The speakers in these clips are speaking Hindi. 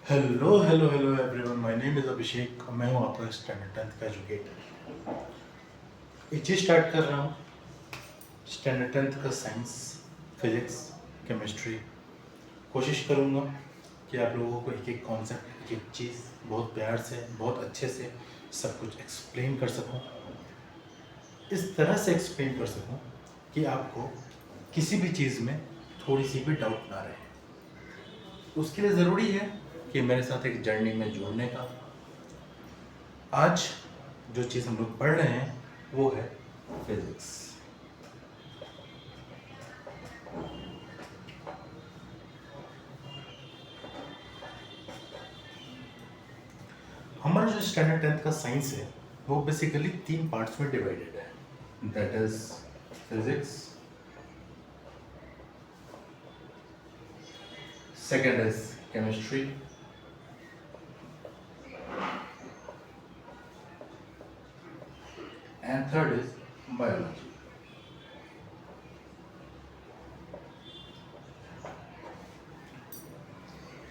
Hello hello hello everyone, my name is Abhishek. मैं हूँ आपका स्टैंडर्ड 10th का एजुकेटर। एक चीज़ स्टार्ट कर रहा हूँ। स्टैंडर्ड 10th का साइंस, फिजिक्स, केमिस्ट्री। कोशिश करूँगा कि आप लोगों को एक एक कॉन्सेप्ट, एक एक चीज़ बहुत प्यार से, बहुत अच्छे से सब कुछ एक्सप्लेन कर सकूँ। इस तरह से एक्सप्लेन कर सकूँ कि आपको किसी भी चीज़ में थोड़ी सी भी डाउट ना रहे। उसके लिए ज़रूरी है कि मेरे साथ एक जर्नी में जुड़ने का। आज जो चीज़ हम लोग पढ़ रहे हैं वो है फिजिक्स। हमारा जो स्टैंडर्ड 10th का साइंस है वो बेसिकली 3 पार्ट्स में डिवाइडेड है। That is physics, second is chemistry, and third is biology.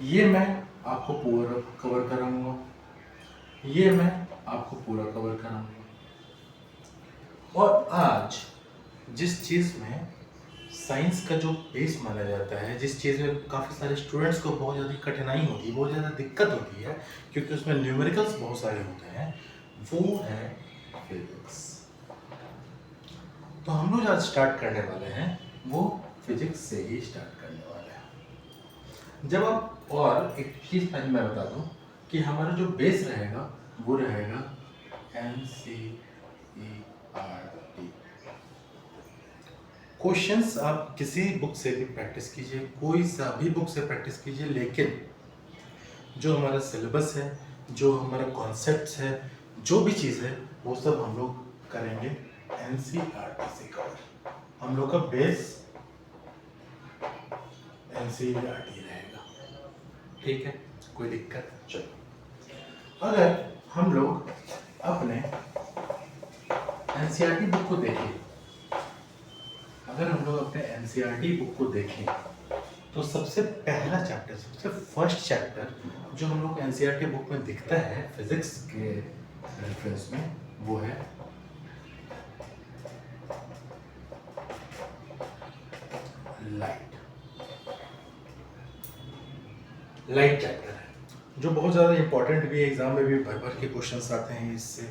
ये मैं आपको पूरा कवर कराऊंगा, ये मैं आपको पूरा कवर कराऊंगा। और आज जिस चीज़ में साइंस का जो बेस माना जाता है, जिस चीज़ में काफ़ी सारे स्टूडेंट्स को बहुत ज़्यादा कठिनाई होती है, बहुत ज़्यादा दिक्कत होती है, क्योंकि उसमें न्यूमेरिकल्स बहुत सारे होते हैं, वो है फिजिक्स। तो हम लोग आज स्टार्ट करने वाले हैं वो फिजिक्स से ही स्टार्ट करने वाले हैं। जब आप, और एक चीज़ पहले मैं बता दूं कि हमारा जो बेस रहेगा वो रहेगा NCERT। क्वेश्चंस आप किसी बुक से भी प्रैक्टिस कीजिए, कोई सा भी बुक से प्रैक्टिस कीजिए, लेकिन जो हमारा सिलेबस है, जो हमारा कॉन्सेप्ट्स है, जो भी चीज़ है, वो सब हम लोग करेंगे एनसीईआरटी से कवर। हम लोग का बेस एनसीईआरटी रहेगा, ठीक है? कोई दिक्कत? चलो, अगर हम लोग अपने एनसीईआरटी बुक को देखें, अगर हम लोग अपने एनसीईआरटी बुक को देखें तो सबसे पहला चैप्टर, सबसे फर्स्ट चैप्टर जो हम लोग एनसीईआरटी बुक में दिखता है फिजिक्स के रेफरेंस में, वो है लाइट। लाइट चैप्टर है जो बहुत ज़्यादा इंपॉर्टेंट भी है, एग्जाम में भी भर भर के क्वेश्चंस आते हैं इससे।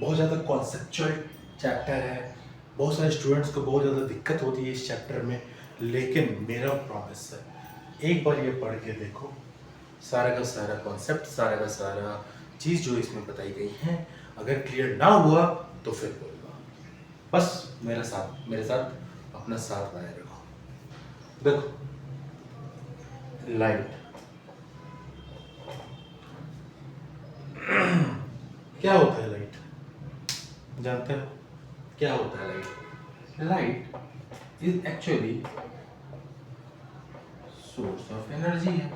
बहुत ज़्यादा कॉन्सेप्चुअल चैप्टर है, बहुत सारे स्टूडेंट्स को बहुत ज़्यादा दिक्कत होती है इस चैप्टर में, लेकिन मेरा प्रॉमिस है, एक बार ये पढ़ के देखो, सारा का सारा कॉन्सेप्ट, सारा का सारा चीज़ जो इसमें बताई गई है, अगर क्लियर ना हुआ तो फिर बोलना। बस मेरे साथ अपना साथ बनाए रखो। देखो, लाइट क्या होता है? लाइट जानते हो क्या होता है? Light, light is actually source of energy है।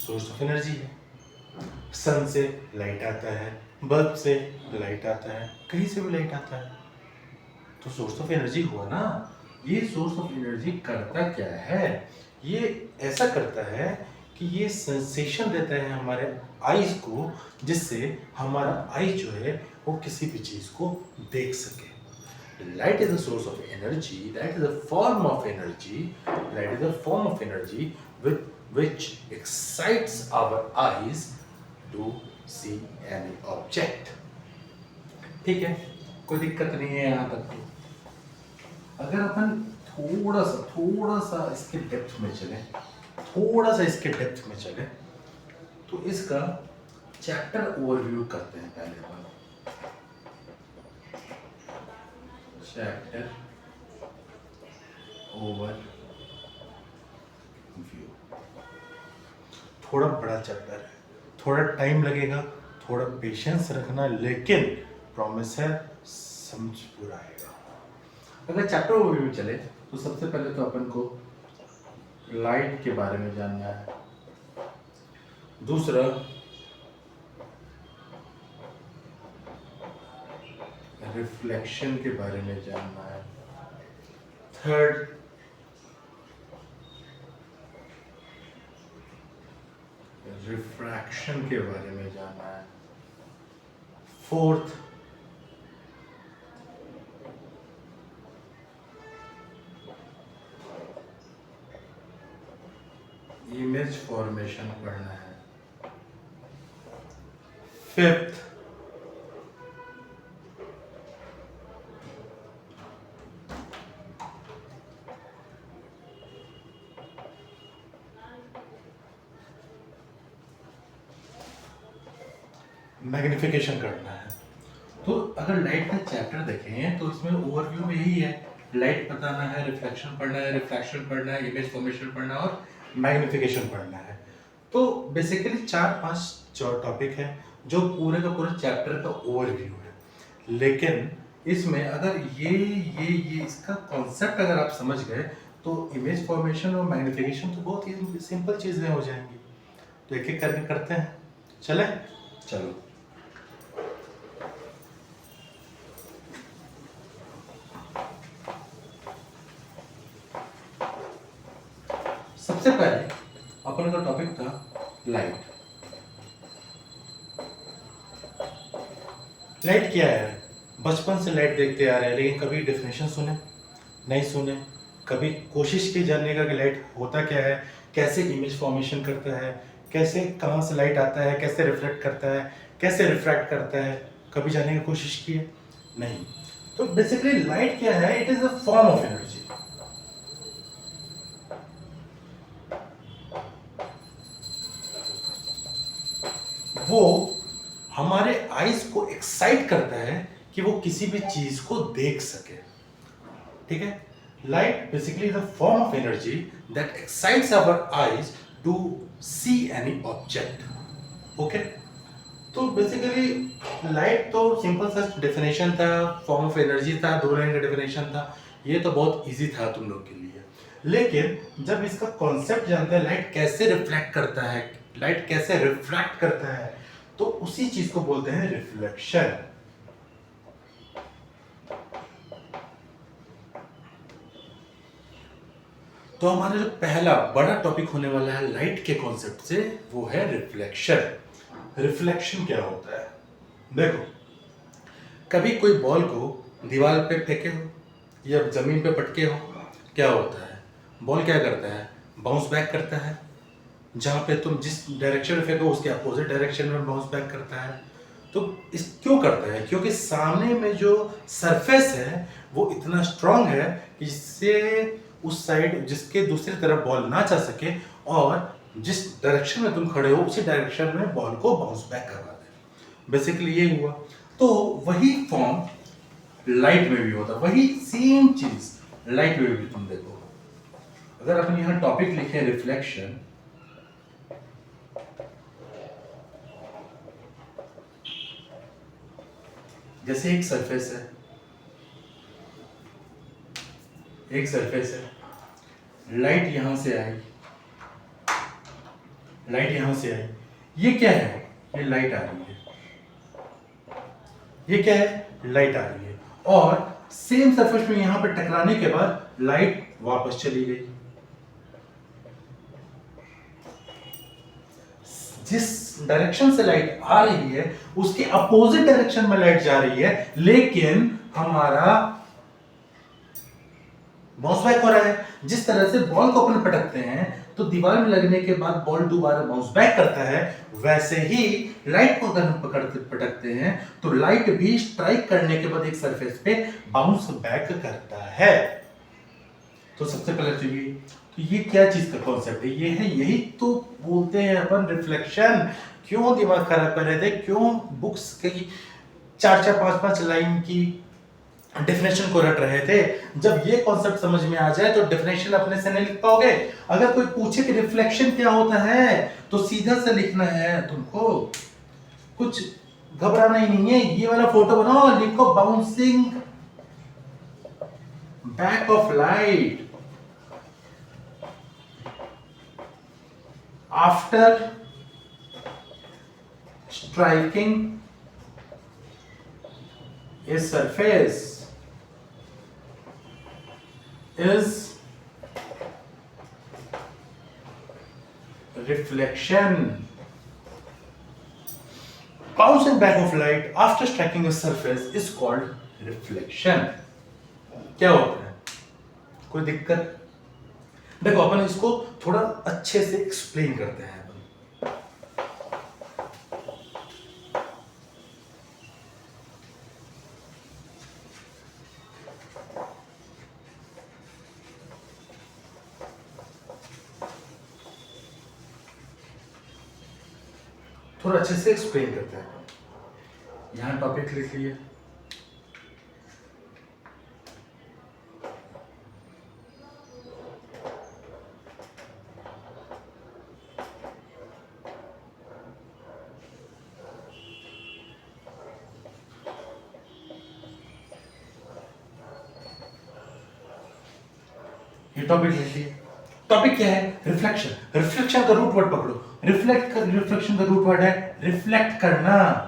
सोर्स ऑफ एनर्जी है। सन से लाइट आता है, बल्ब से लाइट आता है, कहीं से भी लाइट आता है, तो सोर्स ऑफ एनर्जी हुआ ना। ये सोर्स ऑफ एनर्जी करता क्या है? ये ऐसा करता है कि ये सेंसेशन देता है हमारे आईज को, जिससे हमारा आई जो है वो किसी भी चीज को देख सके। Light is a source of energy, light is a form of energy, light is a form of energy with which excites our eyes to see any object। ठीक है, कोई दिक्कत नहीं है यहाँ तक तो। अगर अपन थोड़ा सा इसके डेप्थ में चले, थोड़ा सा इसके डेप्थ में चले, तो इसका चैप्टर ओवरव्यू करते हैं पहले अपन। चैप्टर ओवरव्यू, थोड़ा बड़ा चैप्टर है, थोड़ा टाइम लगेगा, थोड़ा पेशेंस रखना, लेकिन प्रॉमिस है समझ पूरा आएगा। अगर चैप्टर ओवरव्यू चले तो सबसे पहले तो अपन को लाइट के बारे में जानना है, दूसरा रिफ्लेक्शन के बारे में जानना है, थर्ड रिफ्रैक्शन के बारे में जानना है। फोर्थ, इमेज फॉर्मेशन पढ़ना है। फिफ्थ, मैग्निफिकेशन करना है। तो अगर लाइट का चैप्टर देखें तो इसमें ओवरव्यू में यही है, लाइट बताना है, रिफ्लेक्शन पढ़ना है, रिफ्रैक्शन पढ़ना है, इमेज फॉर्मेशन पढ़ना है और मैग्निफिकेशन पढ़ना है। तो बेसिकली 4-5 जो टॉपिक है जो पूरे का पूरा चैप्टर का ओवरव्यू है। लेकिन इसमें अगर ये इसका कॉन्सेप्ट अगर आप समझ गए तो इमेज फॉर्मेशन और मैग्निफिकेशन तो बहुत ही सिंपल चीज़ें हो जाएंगी। तो एक एक करके करते हैं, चले? चलो। सबसे पहले अपन का टॉपिक था लाइट। लाइट क्या है? बचपन से लाइट देखते आ रहे हैं, लेकिन कभी डेफिनेशन सुने नहीं सुने, कभी कोशिश की जानने का कि लाइट होता क्या है, कैसे इमेज फॉर्मेशन करता है, कैसे कहाँ से लाइट आता है, कैसे रिफ्लेक्ट करता है, कैसे रिफ्रैक्ट करता है, कभी जानने की कोशिश की है? नहीं। तो बेसिकली लाइट क्या है? It is a form of energy. वो हमारे आईज को एक्साइट करता है कि वो किसी भी चीज को देख सके। ठीक है? Light basically is a form of energy that excites our eyes to see any object. Okay? तो बेसिकली लाइट तो सिंपल सा डेफिनेशन था, फॉर्म ऑफ एनर्जी था, 2 लाइन का डेफिनेशन था। ये तो बहुत इजी था तुम लोग के लिए। लेकिन जब इसका कॉन्सेप्ट जानते हैं, लाइट कैसे रिफ्लेक्ट करता है, लाइट कैसे रिफ्रैक्ट करता है, तो उसी चीज को बोलते हैं रिफ्लेक्शन। तो हमारा जो पहला बड़ा टॉपिक होने वाला है लाइट के कॉन्सेप्ट से, वो है रिफ्लेक्शन। रिफ्लेक्शन क्या होता है? देखो, कभी कोई बॉल को दीवार पे फेंके हो या जमीन पे पटके हो, क्या होता है? बॉल क्या करता है? बाउंस बैक करता है। जहाँ पे तुम जिस डायरेक्शन में फेंको उसके अपोजिट डायरेक्शन में बाउंस बैक करता है। तो इस क्यों करता है? क्योंकि सामने में जो सरफेस है वो इतना स्ट्रांग है कि जिससे उस साइड, जिसके दूसरी तरफ बॉल ना जा सके, और जिस डायरेक्शन में तुम खड़े हो उसी डायरेक्शन में बॉल को बाउंस बैक करवा दे। बेसिकली ये हुआ। तो वही फॉर्म लाइट में भी होता है, वही सेम चीज लाइट में भी। तुम देखो, अगर अपन यहाँ टॉपिक लिखे रिफ्लेक्शन, जैसे एक सरफेस है, एक सरफेस है, लाइट यहां से आई, लाइट यहां से आई, ये क्या है? ये लाइट आ रही है। ये क्या है? लाइट आ रही है। और सेम सरफेस में यहां पर टकराने के बाद लाइट वापस चली गई। जिस डायरेक्शन से लाइट आ रही है उसके अपोजिट डायरेक्शन में लाइट जा रही है, लेकिन हमारा बाउंस बैक हो रहा है। जिस तरह से बॉल को अपन पटकते हैं तो दीवार में लगने के बाद बॉल दोबारा बाउंस बैक करता है, वैसे ही लाइट को अगर हम पकड़ते पटकते हैं तो लाइट भी स्ट्राइक करने के बाद एक सरफेस पे बाउंस बैक करता है। तो सबसे पहले तो ये क्या चीज का कॉन्सेप्ट है? ये है, यही तो बोलते हैं अपन रिफ्लेक्शन। क्यों दिमाग खराब कर रहे थे? क्यों बुक्स की 4-4 5-5 लाइन की डेफिनेशन को रट रहे थे? जब ये कॉन्सेप्ट समझ में आ जाए तो डेफिनेशन अपने से नहीं लिख पाओगे। अगर कोई पूछे कि रिफ्लेक्शन क्या होता है तो सीधा से लिखना है तुमको, कुछ घबराना ही नहीं है। ये वाला फोटो बनाओ, लिखो bouncing back of light after striking a surface is reflection. Bouncing back of light after striking a surface is called reflection. क्या होता है? कोई दिक्कत? देखो अपन इसको थोड़ा अच्छे से एक्सप्लेन करते हैं अपन। थोड़ा अच्छे से एक्सप्लेन करते हैं। यहां टॉपिक लिख लिए। ये टॉपिक लिख लिए। टॉपिक क्या है? रिफ्लेक्शन। रिफ्लेक्शन का रूट वर्ड पकड़ो। रिफ्लेक्शन का रूट वर्ड है रिफ्लेक्ट करना।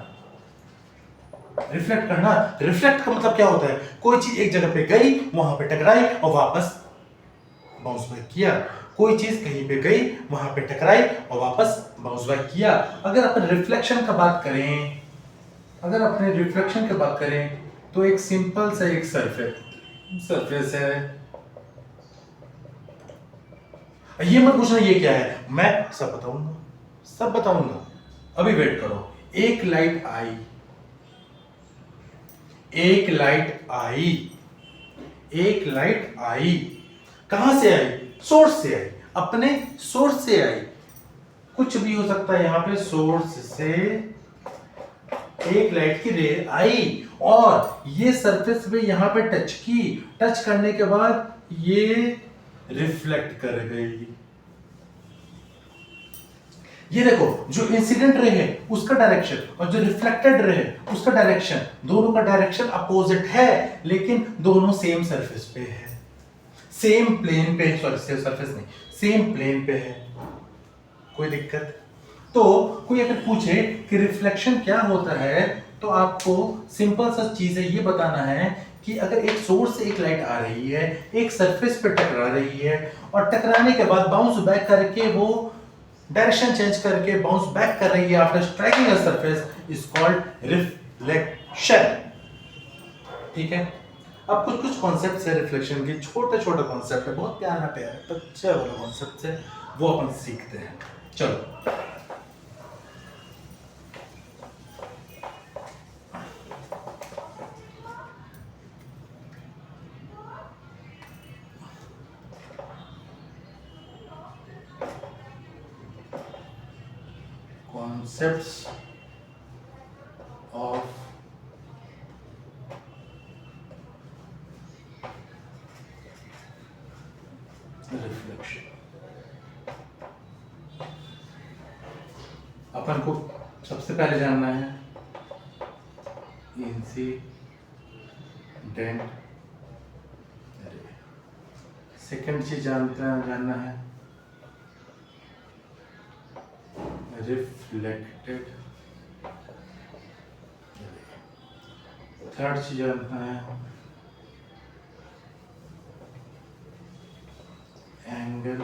रिफ्लेक्ट करना। रिफ्लेक्ट का मतलब क्या होता है? कोई चीज एक जगह पे गई, वहां पे टकराई और वापस बाउंस बैक किया। कोई चीज कहीं पे गई, वहां पे टकराई और वापस बाउंस बैक किया। अगर अपन रिफ्लेक्शन का बात करें, तो एक सिंपल सा एक सरफेस है। ये मत पूछना ये क्या है, मैं सब बताऊंगा। अभी वेट करो। एक लाइट आई। कहां से आई? सोर्स से आई। अपने सोर्स से आई। कुछ भी हो सकता है यहां पे। सोर्स से एक लाइट की रे आई और ये सरफेस पे यहां पे टच करने के बाद ये रिफ्लेक्ट कर गई। ये देखो, जो इंसिडेंट रे है उसका डायरेक्शन और जो रिफ्लेक्टेड रे है उसका डायरेक्शन, दोनों का डायरेक्शन अपोजिट है, लेकिन दोनों सेम सरफेस पे है, सेम प्लेन पे है। सॉरी, सरफेस नहीं, सेम प्लेन पे है। कोई दिक्कत? तो कोई अगर पूछे कि रिफ्लेक्शन क्या होता है, तो आपको सिंपल सा चीज है, ये बताना है कि अगर एक सोर्स से एक लाइट आ रही है, एक सरफेस पे टकरा रही है और टकराने के बाद बाउंस बैक करके वो डायरेक्शन चेंज करके बाउंस बैक कर रही है after striking a surface, is called reflection. ठीक है? अब कुछ कॉन्सेप्ट्स है रिफ्लेक्शन के, छोटे कॉन्सेप्ट है, बहुत प्यारा बच्चा वाला कॉन्सेप्ट है, वो अपन सीखते हैं। चलो, concepts of reflection। अपन को सबसे पहले जानना है इंसिडेंट रे। सेकंड चीज जानना है रिफ्लेक्टेड। थर्ड चीज जानना है एंगल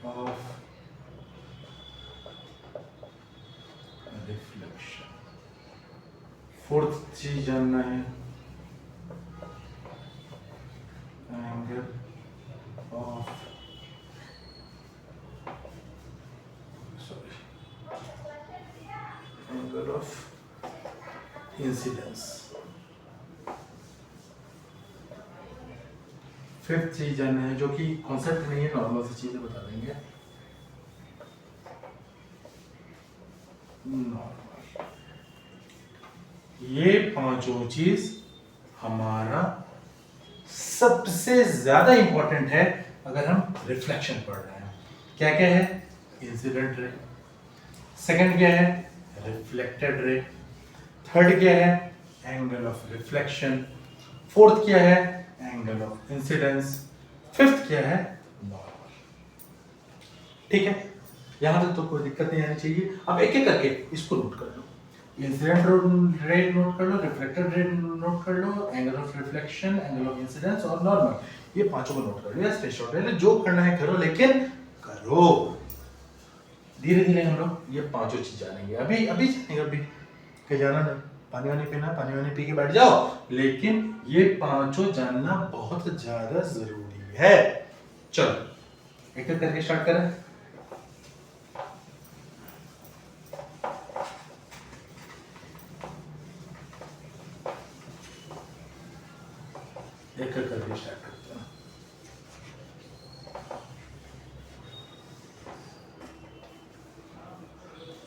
ऑफ रिफ्लेक्शन। फोर्थ चीज जानना है एंगल ऑफ इंसिडेंस। फिफ्थ चीज जानना है, जो कि कॉन्सेप्ट नहीं है, नॉर्मल सी चीजें बता देंगे। ये पांचों चीज हमारा सबसे ज्यादा इंपॉर्टेंट है अगर हम रिफ्लेक्शन पढ़ रहे हैं। क्या क्या है? Incident ray. सेकंड क्या है? Reflected ray. थर्ड क्या है? Angle of reflection. फोर्थ क्या है? Angle of incidence. फिफ्थ क्या है? नॉर्मल। ठीक है? यहां तक तो कोई दिक्कत नहीं आनी चाहिए। अब एक एक करके इसको नोट कर लो। इंसिडेंट रे नोट कर लो, रिफ्लेक्टेड रे नोट कर लो, angle of reflection, angle of incidence और नॉर्मल। ये पांचों को नोट कर लो या स्क्रीनशॉट ले लो, जो करना है करो, लेकिन करो। धीरे धीरे हम लोग ये पांचों चीज जानेंगे। अभी अभी जानेंगे, अभी कहीं जाना नहीं, पानी वानी पीना, पानी वानी पी के बैठ जाओ, लेकिन ये पांचों जानना बहुत ज्यादा जरूरी है। चलो एक एक करके स्टार्ट करें। एक एक करके स्टार्ट करते हैं।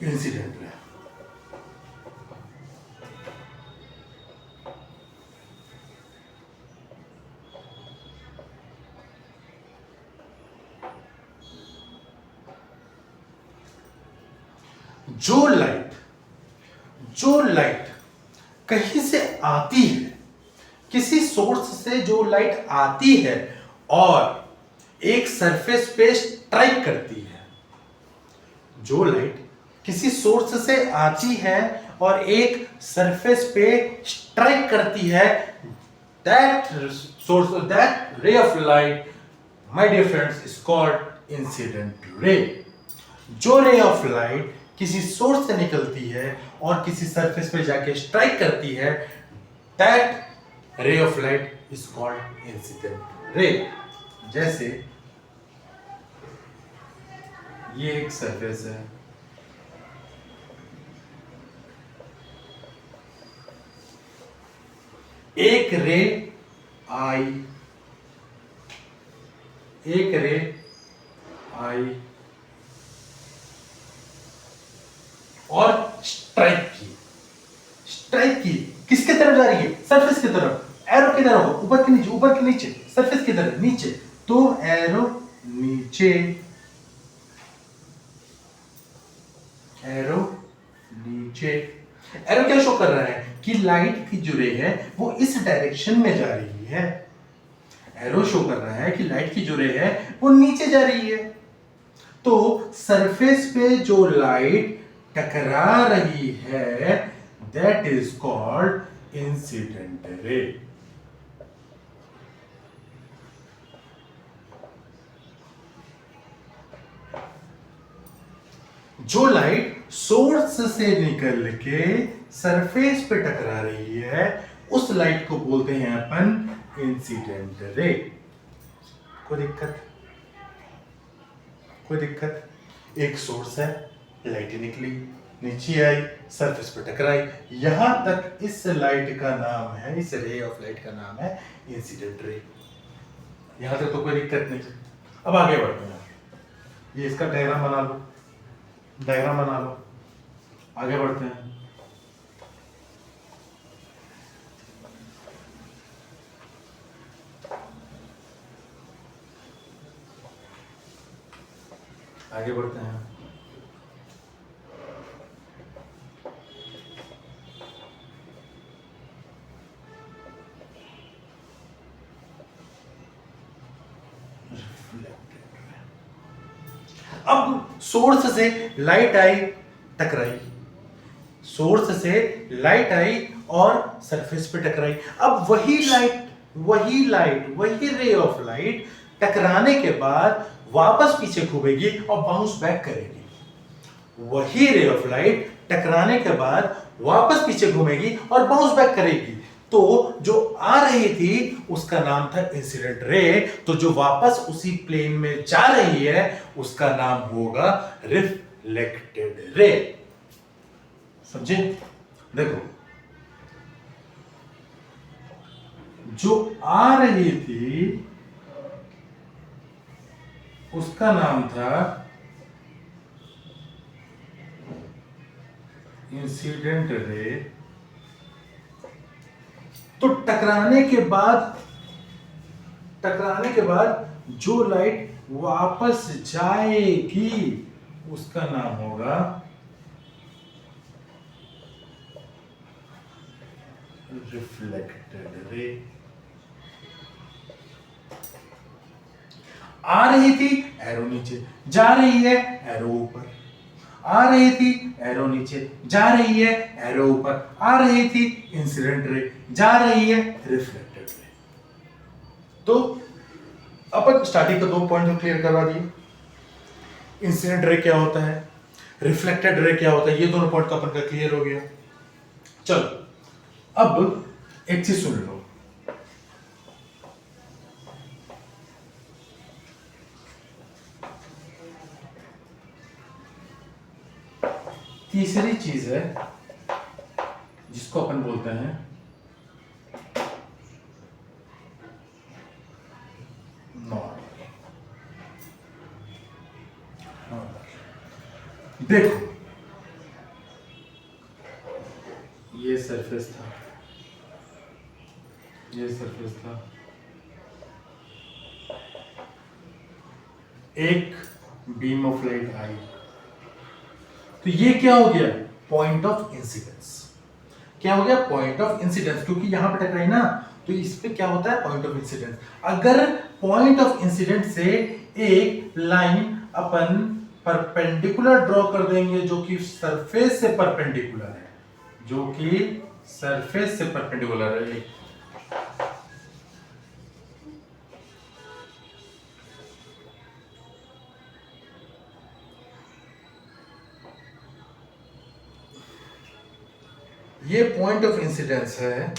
इंसिडेंट है, जो लाइट कहीं से आती है, किसी सोर्स से जो लाइट आती है और एक सरफेस पे स्ट्राइक करती है, जो लाइट किसी सोर्स से आती है और एक सरफेस पे स्ट्राइक करती है, that source, that ray of light, my dear friends, is called incident ray. जो रे ऑफ लाइट किसी सोर्स से निकलती है और किसी सरफेस पे जाके स्ट्राइक करती है, that ray of light is called incident रे। जैसे ये एक सरफेस है, एक रे आई, एक रे आई और स्ट्राइक की किसके तरफ जा रही है? सरफेस की तरफ। एरो किधर होगा? ऊपर के नीचे, ऊपर के नीचे, सरफेस किधर? नीचे। तो एरो नीचे, एरो नीचे। एरो क्या शो कर रहा है कि लाइट की जो रे है वो इस डायरेक्शन में जा रही है। एरो शो कर रहा है कि लाइट की जो रे है वो नीचे जा रही है। तो सरफेस पे जो लाइट टकरा रही है, that is called incident ray. जो लाइट सोर्स से निकल के सरफेस पे टकरा रही है, उस लाइट को बोलते हैं अपन इंसिडेंट रे। कोई दिक्कत? कोई दिक्कत? एक सोर्स है, लाइट निकली, नीचे आई, सरफेस पे टकराई, यहां तक इस लाइट का नाम है, इस रे ऑफ लाइट का नाम है इंसिडेंट रे। यहां तक तो कोई दिक्कत नहीं। अब आगे बढ़ते हैं। ये इसका डायग्राम बना लो, डायग्राम बना लो, आगे बढ़ते हैं। आगे बढ़ते हैं। अब सोर्स से लाइट आई, टकराई, सोर्स से लाइट आई और सरफेस पे टकराई। अब वही रे ऑफ लाइट टकराने के बाद वापस पीछे घूमेगी और बाउंस बैक करेगी। वही रे ऑफ लाइट टकराने के बाद वापस पीछे घूमेगी और बाउंस बैक करेगी। तो जो आ रही थी उसका नाम था इंसिडेंट रे, तो जो वापस उसी प्लेन में जा रही है उसका नाम होगा रिफ्लेक्टेड रे। समझे? देखो, जो आ रही थी उसका नाम था इंसिडेंट रे, तो टकराने के बाद जो लाइट वापस जाएगी उसका नाम होगा रिफ्लेक्टेड रे। आ रही थी, एरो नीचे, जा रही है, एरो ऊपर, आ रही थी, एरो नीचे, जा रही है, एरो ऊपर, आ रही थी, इंसिडेंट रे, जा रही है, रिफ्लेक्टेड रे। तो अपन स्टार्टिंग का 2 पॉइंट क्लियर करवा दिए। इंसिडेंट रे क्या होता है? रिफ्लेक्टेड रे क्या होता है, ये दोनों पॉइंट तो अपन का क्लियर हो गया। चलो अब एक चीज सुन लो, तीसरी चीज है जिसको अपन बोलते हैं नॉर्मल। देखो ये सरफेस था, ये सरफेस था, एक बीम ऑफ लाइट आई, तो ये क्या हो गया, पॉइंट ऑफ इंसिडेंस। क्या हो गया, पॉइंट ऑफ इंसिडेंस, क्योंकि यहां पे टकराई ना, तो इस पे क्या होता है, पॉइंट ऑफ इंसिडेंस। अगर पॉइंट ऑफ इंसिडेंस से एक लाइन अपन परपेंडिकुलर ड्रॉ कर देंगे जो कि सरफेस से परपेंडिकुलर है, जो कि सरफेस से परपेंडिकुलर है, ये पॉइंट ऑफ इंसिडेंस है,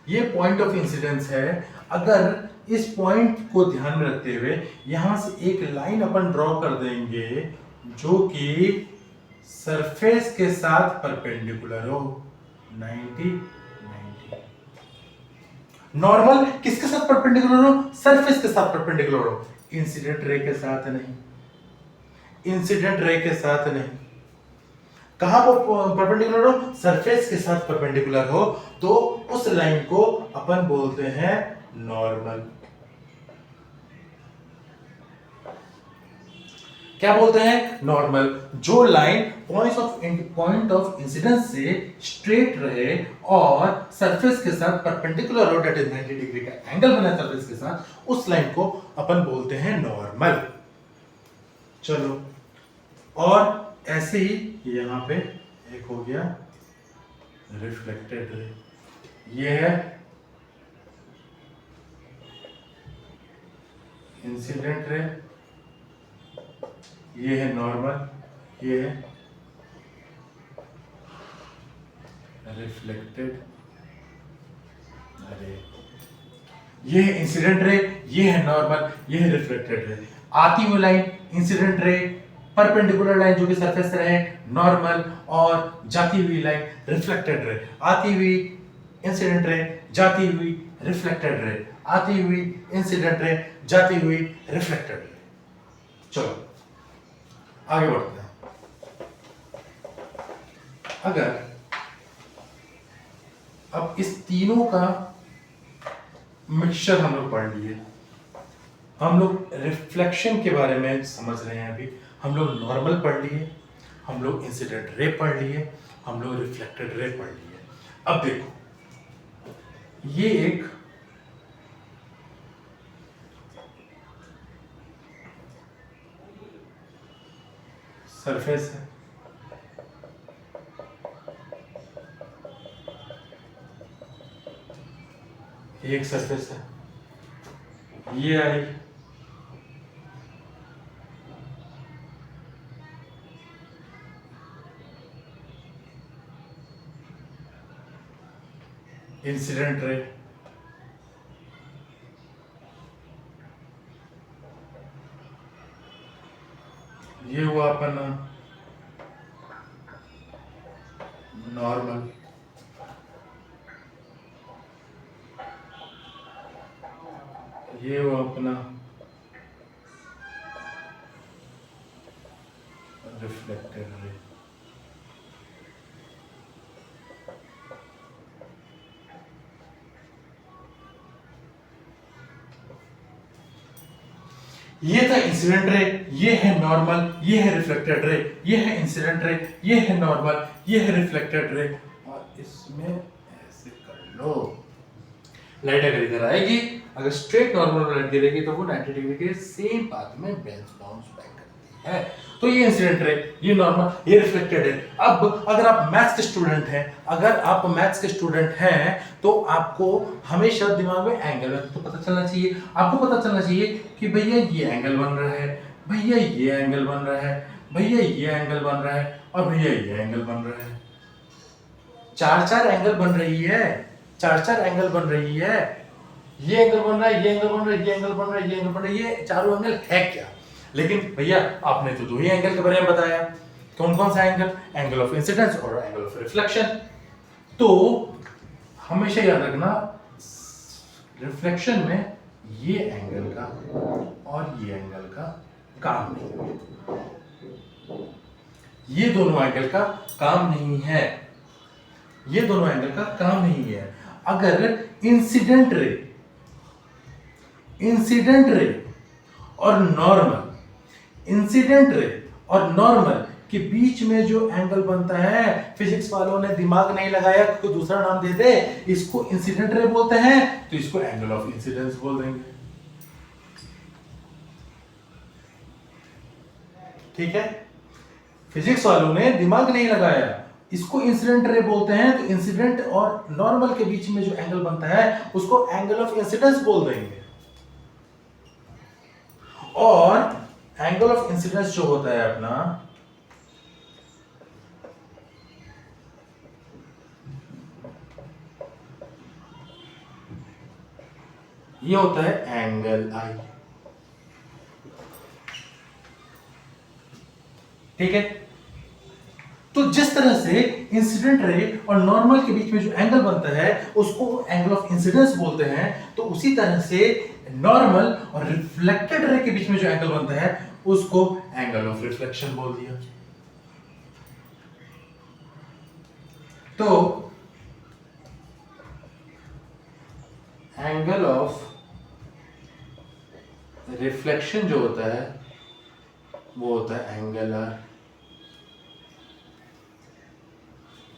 ये पॉइंट ऑफ इंसिडेंस है। अगर इस पॉइंट को ध्यान में रखते हुए यहां से एक लाइन अपन ड्रॉ कर देंगे जो कि सरफेस के साथ परपेंडिकुलर हो, 90 90। नॉर्मल किसके साथ परपेंडिकुलर हो, सरफेस के साथ परपेंडिकुलर हो, इंसिडेंट रे के साथ नहीं, इंसिडेंट रे के साथ नहीं। कहां पर परपेंडिकुलर हो, सरफेस के साथ परपेंडिकुलर हो, तो उस लाइन को अपन बोलते हैं नॉर्मल। क्या बोलते हैं, नॉर्मल। जो लाइन पॉइंट ऑफ इंसिडेंस से स्ट्रेट रहे और सरफेस के साथ परपेंडिकुलर हो, दैट इज 90 डिग्री का एंगल बना सरफेस के साथ, उस लाइन को अपन बोलते हैं नॉर्मल। चलो, और ऐसे ही यहां पे एक हो गया रिफ्लेक्टेड रे, ये है इंसिडेंट रे, ये है नॉर्मल, ये है रिफ्लेक्टेड रे, ये है इंसिडेंट रे, ये है नॉर्मल, ये है रिफ्लेक्टेड रे। आती हुई line incident ray, perpendicular line जो कि सरफेस से रहे, नॉर्मल, और जाती हुई लाइन रिफ्लेक्टेड रे। आती हुई इंसिडेंट रे, जाती हुई रिफ्लेक्टेड रे, आती हुई इंसिडेंट रे, जाती हुई रिफ्लेक्टेड रे। चलो आगे बढ़ते हैं। अगर अब इस तीनों का मिक्सचर हम लोग पढ़ लिए, हम लोग रिफ्लेक्शन के बारे में समझ रहे हैं, अभी हम लोग नॉर्मल पढ़ लिए, हम लोग इंसिडेंट रे पढ़ लिए, हम लोग रिफ्लेक्टेड रे पढ़ लिए। अब देखो, ये एक सरफेस है, एक सरफेस है, ये आई, इंसिडेंट रे, ये हुआ अपन नॉर्मल, ये हुआ अपना रिफ्लेक्टेड रे। ये था इंसिडेंट रे, ये है नॉर्मल, ये है रिफ्लेक्टेड रे, ये है इंसिडेंट रे, ये है नॉर्मल, ये है रिफ्लेक्टेड रे। और इसमें ऐसे कर लो, लाइट अगर इधर आएगी, अगर स्ट्रेट नॉर्मल लाइट गिरेगी तो वो 90 डिग्री के सेम पाथ में बाउंस बैक करती है। तो ये इंसिडेंट रे, ये नॉर्मल, ये रिफ्लेक्टेड है। अब अगर आप मैथ्स के स्टूडेंट हैं, अगर आप मैथ्स के स्टूडेंट हैं तो आपको हमेशा दिमाग में एंगल तो पता चलना चाहिए। आपको पता चलना चाहिए कि भैया ये एंगल बन रहा है, भैया ये एंगल बन रहा है, भैया ये एंगल बन रहा है और भैया ये एंगल बन रहा है, चार एंगल बन रही है, चार एंगल बन रही है, ये एंगल बन रहा है, ये एंगल बन रहा है, ये एंगल बन रहा है, ये एंगल बन रहा है, ये चारों एंगल है क्या? लेकिन भैया आपने तो दो ही एंगल के बारे में बताया, कौन कौन सा एंगल? एंगल ऑफ इंसिडेंस और एंगल ऑफ रिफ्लेक्शन। तो हमेशा याद रखना रिफ्लेक्शन में ये एंगल का और ये एंगल का काम नहीं, ये दोनों एंगल का काम नहीं है, ये दोनों एंगल का काम नहीं है। अगर इंसिडेंट रे और नॉर्मल के बीच में जो एंगल बनता है, फिजिक्स वालों ने दिमाग नहीं लगाया, कोई दूसरा नाम दे दे, इसको इंसिडेंट रे बोलते हैं, तो इसको एंगल ऑफ इंसिडेंस बोल देंगे। ठीक है, फिजिक्स वालों ने दिमाग नहीं लगाया, इसको इंसिडेंट रे बोलते हैं, तो इंसिडेंट और नॉर्मल के बीच में जो एंगल बनता है उसको एंगल ऑफ इंसिडेंस बोल देंगे। और एंगल ऑफ इंसिडेंस जो होता है अपना, ये होता है एंगल आई। ठीक है, तो जिस तरह से इंसिडेंट रे और नॉर्मल के बीच में जो एंगल बनता है उसको एंगल ऑफ इंसिडेंस बोलते हैं, तो उसी तरह से नॉर्मल और रिफ्लेक्टेड रे के बीच में जो एंगल बनता है उसको एंगल ऑफ रिफ्लेक्शन बोल दिया। तो एंगल ऑफ रिफ्लेक्शन जो होता है वो होता है angle r.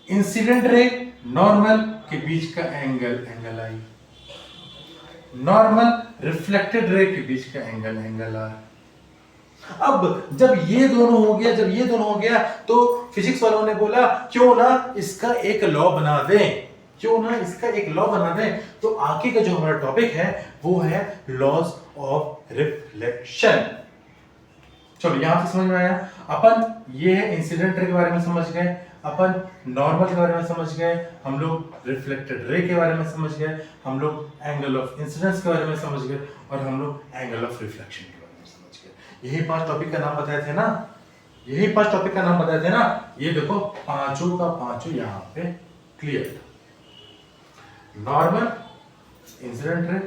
Incident ray normal के बीच का एंगल आई, नॉर्मल रिफ्लेक्टेड रे के बीच का एंगल आर। अब जब ये दोनों हो गया तो फिजिक्स वालों ने बोला क्यों ना इसका एक लॉ बना दें, तो आगे का जो हमारा टॉपिक है वो है लॉज ऑफ रिफ्लेक्शन। चलो यहां से समझ में आया। अपन ये है इंसिडेंट रे के बारे में समझ गए, अपन नॉर्मल के बारे में समझ गए, हम लोग रिफ्लेक्टेड रे के बारे में समझ गए, हम लोग एंगल ऑफ इंसिडेंस के बारे में समझ गए, और हम लोग एंगल ऑफ रिफ्लेक्शन के बारे में समझ गए। यही 5 टॉपिक का नाम बताए थे ना, ये देखो पांचों का पांचों यहाँ पे clear. Normal, incident ray,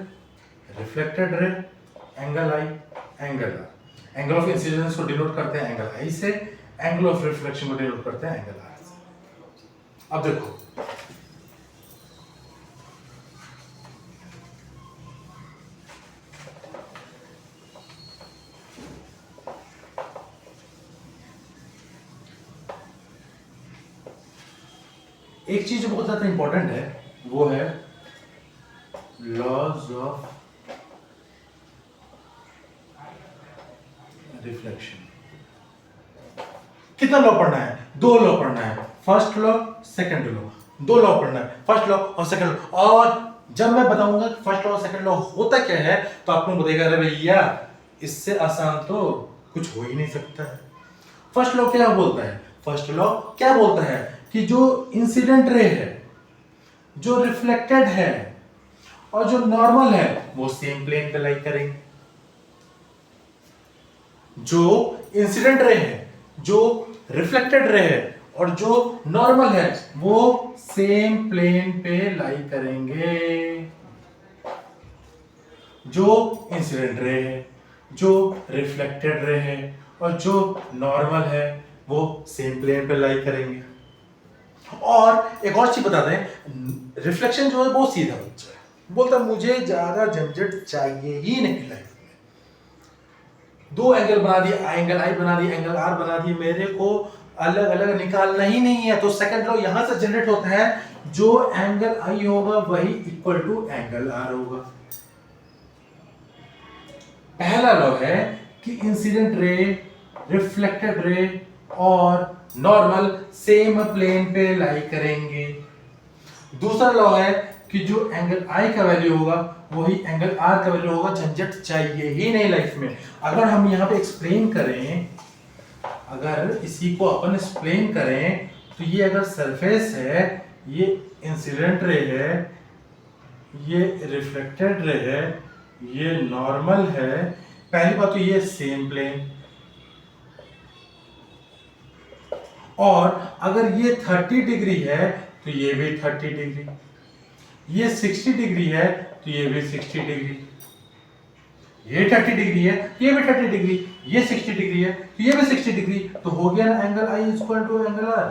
reflected ray, angle i, angle r. Angle of incidence को डिनोट करते हैं एंगल आई से, एंगल ऑफ रिफ्लेक्शन को डिनोट करते हैं एंगल आर से। अब देखो एक चीज बहुत ज्यादा इंपॉर्टेंट है, वो है लॉज ऑफ रिफ्लेक्शन। कितना लॉ पढ़ना है? 2 लॉ पढ़ना है, first law second law, 2 law पढ़ना है, फर्स्ट लॉ और सेकंड लॉ। और जब मैं बताऊंगा कि फर्स्ट लॉ और सेकंड लॉ होता क्या है तो आप लोग बताइएगा अरे भैया इससे आसान तो कुछ हो ही नहीं सकता है। फर्स्ट लॉ क्या बोलता है कि जो इंसिडेंट रे है, जो रिफ्लेक्टेड है और जो नॉर्मल है वो सेम प्लेन पे लाई करेंगे। जो इंसिडेंट रे है, जो रिफ्लेक्टेड रे है और जो नॉर्मल है वो सेम प्लेन पे लाई करेंगे। जो इंसिडेंट रे है, जो रिफ्लेक्टेड रे है और जो नॉर्मल है वो सेम प्लेन पे लाई करेंगे। और एक और चीज बता दें, रिफ्लेक्शन जो है बहुत सीधा बच्चा है, बोलता मुझे ज्यादा झंझट चाहिए ही नहीं लाइफ में। 2 एंगल बना दिए, एंगल आई बना दिए, एंगल आर बना दिए, मेरे को अलग अलग निकालना ही नहीं है। तो सेकंड लॉ यहां से जनरेट होता है, जो एंगल आई होगा वही इक्वल टू एंगल आर होगा। पहला लॉ है कि इंसिडेंट रे, रिफ्लेक्टेड रे और नॉर्मल सेम प्लेन पे लाई करेंगे। दूसरा लॉ है कि जो एंगल आई का वैल्यू होगा वही एंगल आर का वैल्यू होगा। झंझट चाहिए ही नहीं लाइफ में। अगर हम यहाँ पे एक्सप्लेन करें अगर इसी को अपन एक्सप्लेन करें तो ये अगर सरफेस है, ये इंसिडेंट रे है, ये रिफ्लेक्टेड रे है, ये नॉर्मल है। पहली बात तो ये सेम प्लेन, और अगर ये 30 डिग्री है तो ये भी 30 डिग्री, ये 60 डिग्री है तो ये भी 60 डिग्री, ये 30 डिग्री है तो ये भी 30 डिग्री, ये 60 डिग्री है तो ये भी 60 डिग्री। तो हो गया ना angle i equal to angle r.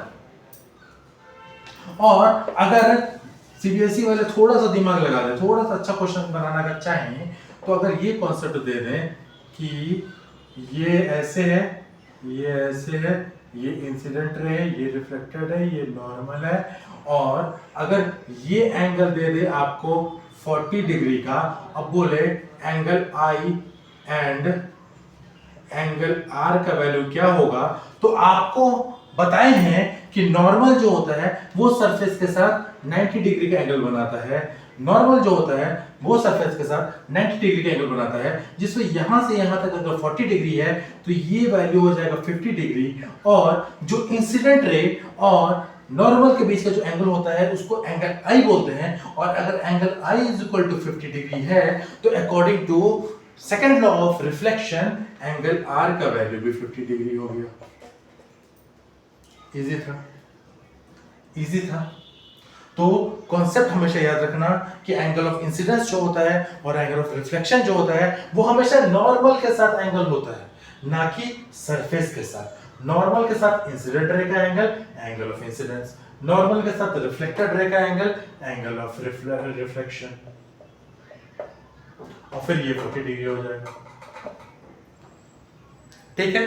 और अगर सीबीएसई वाले थोड़ा सा दिमाग लगा दे, थोड़ा सा अच्छा क्वेश्चन बनाना का चाहें, तो अगर ये कॉन्सेप्ट दे दें कि ये ऐसे है, ये ऐसे है, ये इंसिडेंट रे है, ये रिफ्लेक्टेड है, ये नॉर्मल है, और अगर ये एंगल दे दे आपको 40 डिग्री का, अब बोले angle i and angle r का वैल्यू क्या होगा, तो आपको बताए हैं कि नॉर्मल जो होता है वो सरफेस के साथ 90 डिग्री का एंगल बनाता है। नॉर्मल जो होता है वो सरफेस के साथ 90 डिग्री का एंगल बनाता है, जिसमें यहां से यहां तक अगर 40 डिग्री है तो ये वैल्यू हो जाएगा 50 डिग्री, और जो इंसिडेंट रे और नॉर्मल के बीच का जो एंगल होता है उसको एंगल आई बोलते हैं। और अगर angle i is equal to 50 degree है तो according to second law of reflection angle r का वैल्यू भी 50 डिग्री हो गया। इजी था, इजी था। तो कॉन्सेप्ट हमेशा याद रखना कि एंगल ऑफ इंसिडेंस जो होता है और एंगल ऑफ रिफ्लेक्शन जो होता है वो हमेशा नॉर्मल के साथ एंगल होता है, ना कि सरफेस के साथ। नॉर्मल के साथ इंसिडेंट रे का angle, angle of incidence, normal के साथ रिफ्लेक्टेड रे का एंगल, एंगल ऑफ रिफ्लेक्शन, और फिर ये 40 डिग्री हो जाएगा। ठीक है,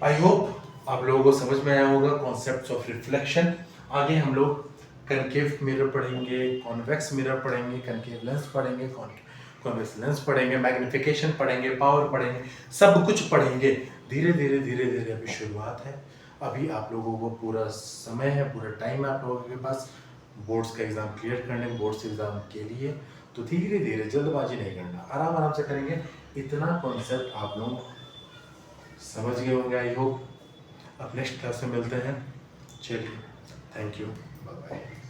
आई होप आप लोगों को समझ में आया होगा कॉन्सेप्ट्स ऑफ रिफ्लेक्शन। आगे हम लोग कनकेव मिरर पढ़ेंगे, कॉन्वेक्स मिरर पढ़ेंगे, कनकेव लेंस पढ़ेंगे, कॉन्वेक्स लेंस पढ़ेंगे, मैग्निफिकेशन पढ़ेंगे, पावर पढ़ेंगे, सब कुछ पढ़ेंगे। धीरे धीरे धीरे धीरे अभी शुरुआत है, अभी आप लोगों को पूरा समय है, पूरा टाइम है आप लोगों के पास बोर्ड्स का एग्ज़ाम क्लियर करने, बोर्ड्स एग्ज़ाम के लिए। तो धीरे धीरे, जल्दबाजी नहीं करना, आराम आराम से करेंगे। इतना कॉन्सेप्ट आप लोग समझ गए होंगे आई होप। अब नेक्स्ट क्लास में मिलते हैं। चलिए, थैंक यू, बाय बाय।